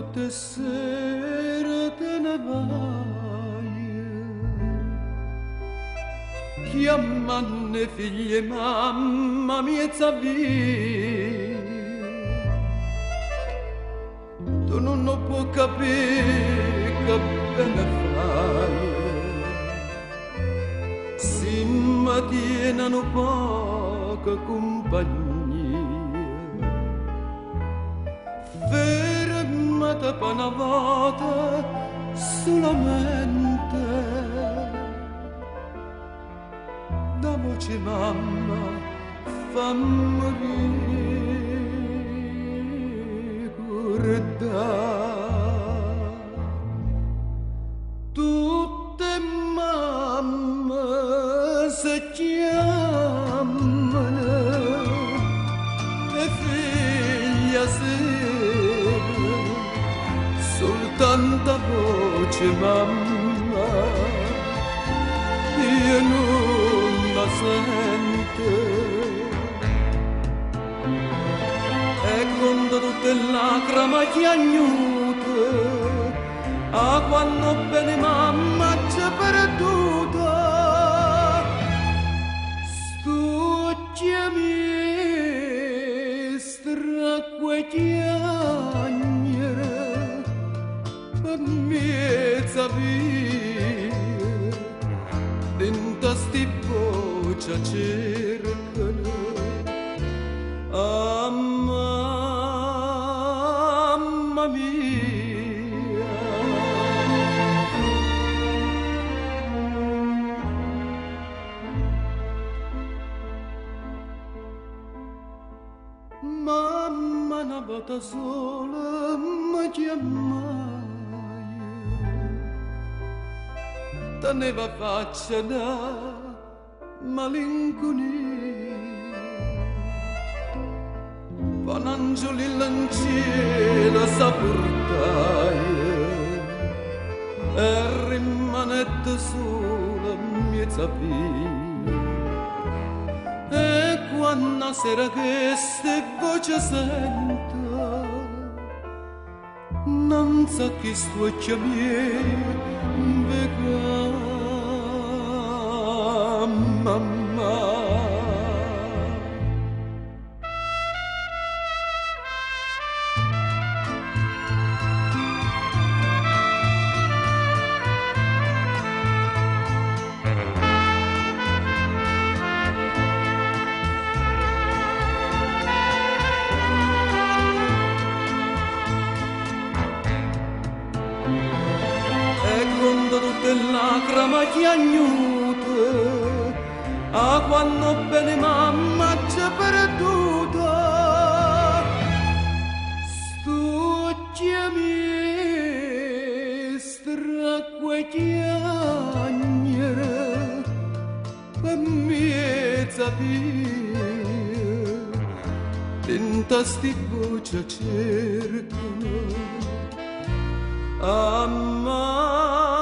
notte sera te ne vai, chiamane figlie mamma miezza via. Tu non puoi capire che bene fai, si mi tienano poca compagnia. Fermata per una volta solamente, da voce mamma fammi ricordare. Tutte mamme si chiamano e figlia sera, soltanto voce mamma io non la sento. E quando tutte lacrime chiagnute, a quando bene mamma c'è perduta, stucciami stracque chiagnere per mezza via, dentro sti voce cercano a mamma mia. Mamma una volta sola mi chiamai, teneva faccia da malinconia. Con angeli in cielo s'apportai e rimanette sola mezza via. E quando sera che ste voce sento, non sa chi sto chiamare mamma. Tutte lacrime chiagnute, a quando bene mamma c'è perduta, stucciami stracque chiagnere per mezza via, dentro sti voce cercano a mamma.